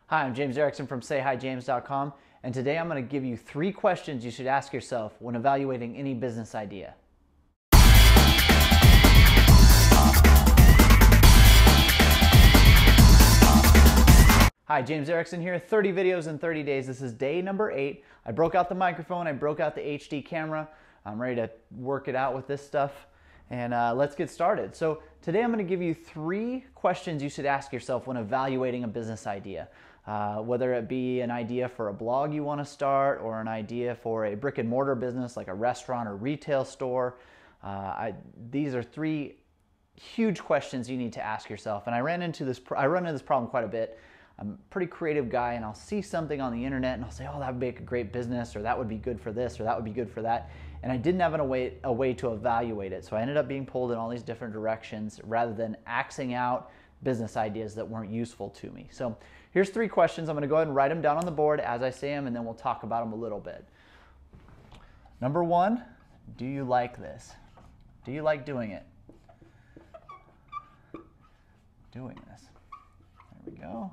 Hi, I'm James Erickson from SayHiJames.com, and today I'm going to give you 3 questions you should ask yourself when evaluating any business idea. Hi, James Erickson here, 30 videos in 30 days. This is day number 8. I broke out the microphone, I broke out the HD camera. I'm ready to work it out with this stuff, and let's get started. So today I'm going to give you 3 questions you should ask yourself when evaluating a business idea. Whether it be an idea for a blog you want to start or an idea for a brick and mortar business like a restaurant or retail store. These are 3 huge questions you need to ask yourself. And I run into this problem quite a bit. I'm a pretty creative guy, and I'll see something on the internet and I'll say, oh, that would make a great business, or that would be good for this, or that would be good for that. And I didn't have a way to evaluate it. So I ended up being pulled in all these different directions rather than axing out business ideas that weren't useful to me. So here's 3 questions. I'm going to go ahead and write them down on the board as I say them, and then we'll talk about them a little bit. Number 1, do you like this? Do you like doing it? Doing this. There we go.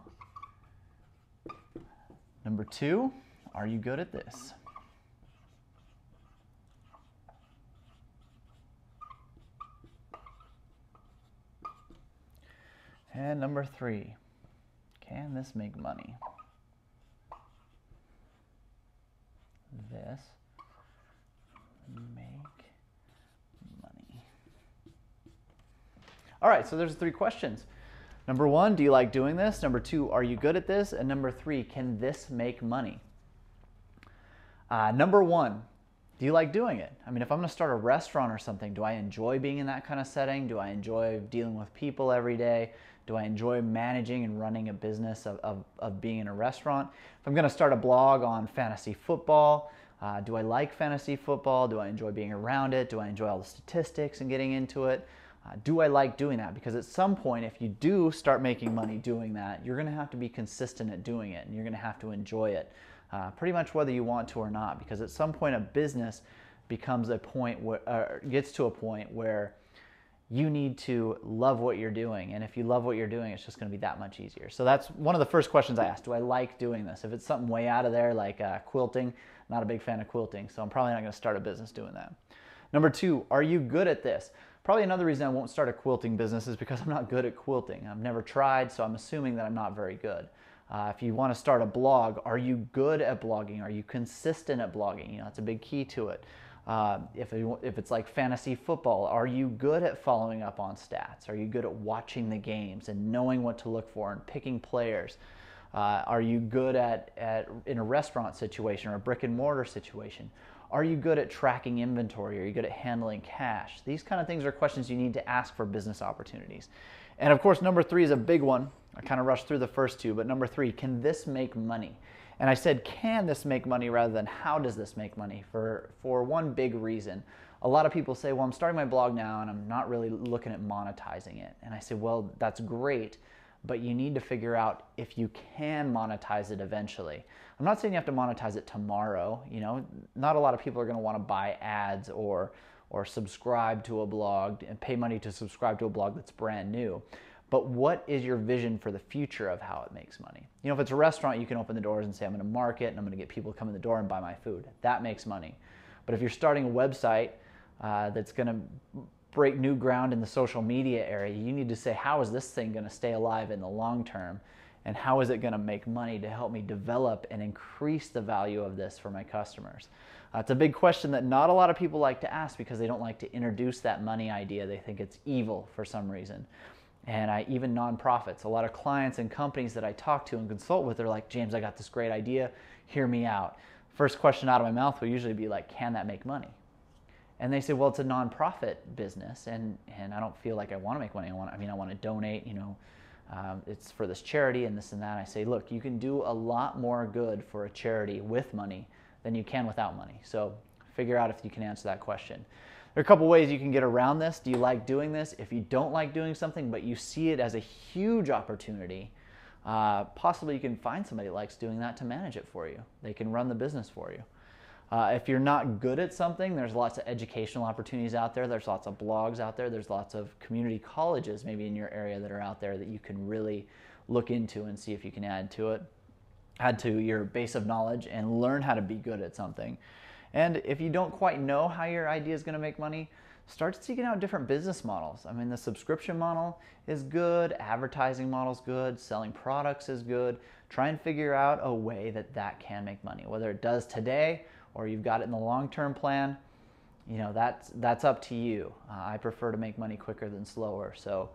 Number 2, are you good at this? And number 3, can this make money? This make money. All right, so there's 3 questions. Number 1, do you like doing this? Number 2, are you good at this? And number 3, can this make money? Number 1, do you like doing it? I mean, if I'm going to start a restaurant or something, do I enjoy being in that kind of setting? Do I enjoy dealing with people every day? Do I enjoy managing and running a business of being in a restaurant? If I'm going to start a blog on fantasy football, do I like fantasy football? Do I enjoy being around it? Do I enjoy all the statistics and getting into it? Do I like doing that? Because at some point, if you do start making money doing that, you're going to have to be consistent at doing it, and you're going to have to enjoy it, pretty much whether you want to or not. Because at some point, a business becomes a point where gets to a point where you need to love what you're doing, and if you love what you're doing, it's just going to be that much easier. So that's one of the first questions I ask. Do I like doing this? If it's something way out of there like quilting, not a big fan of quilting, so I'm probably not going to start a business doing that. Number 2, are you good at this? Probably another reason I won't start a quilting business is because I'm not good at quilting. I've never tried, so I'm assuming that I'm not very good. If you want to start a blog, are you good at blogging? Are you consistent at blogging? You know, that's a big key to it. If it's like fantasy football, are you good at following up on stats? Are you good at watching the games and knowing what to look for and picking players? Are you good in a restaurant situation or a brick and mortar situation? Are you good at tracking inventory? Are you good at handling cash? These kind of things are questions you need to ask for business opportunities. And of course, number 3 is a big one. I kind of rushed through the first 2, but number 3, can this make money? And I said, can this make money rather than how does this make money for one big reason. A lot of people say, well, I'm starting my blog now and I'm not really looking at monetizing it. And I say, well, that's great, but you need to figure out if you can monetize it eventually. I'm not saying you have to monetize it tomorrow. You know, not a lot of people are going to want to buy ads or subscribe to a blog and pay money to subscribe to a blog that's brand new. But what is your vision for the future of how it makes money? You know, if it's a restaurant, you can open the doors and say, I'm going to market and I'm going to get people to come in the door and buy my food. That makes money. But if you're starting a website that's going to break new ground in the social media area, you need to say, how is this thing going to stay alive in the long term? And how is it going to make money to help me develop and increase the value of this for my customers? It's a big question that not a lot of people like to ask because they don't like to introduce that money idea. They think it's evil for some reason. And even nonprofits, a lot of clients and companies that I talk to and consult with, they're like, James, I got this great idea. Hear me out. First question out of my mouth will usually be like, can that make money? And they say, well, it's a nonprofit business, and I don't feel like I want to make money. I want to donate, you know, it's for this charity and this and that. I say, look, you can do a lot more good for a charity with money than you can without money. So figure out if you can answer that question. There are a couple ways you can get around this. Do you like doing this? If you don't like doing something, but you see it as a huge opportunity, possibly you can find somebody that likes doing that to manage it for you. They can run the business for you. If you're not good at something, there's lots of educational opportunities out there. There's lots of blogs out there. There's lots of community colleges maybe in your area that are out there that you can really look into and see if you can add to it. add to your base of knowledge and learn how to be good at something. And if you don't quite know how your idea is going to make money, start seeking out different business models. I mean, the subscription model is good, advertising model is good, selling products is good. Try and figure out a way that that can make money, whether it does today or you've got it in the long-term plan. You know, that's up to you. I prefer to make money quicker than slower. So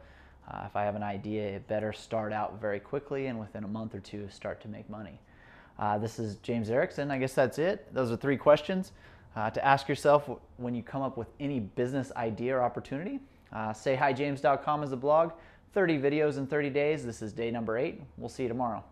if I have an idea, it better start out very quickly and within a month or two start to make money. This is James Erickson. I guess that's it. Those are 3 questions to ask yourself when you come up with any business idea or opportunity. Sayhijames.com is the blog. 30 videos in 30 days. This is day number 8. We'll see you tomorrow.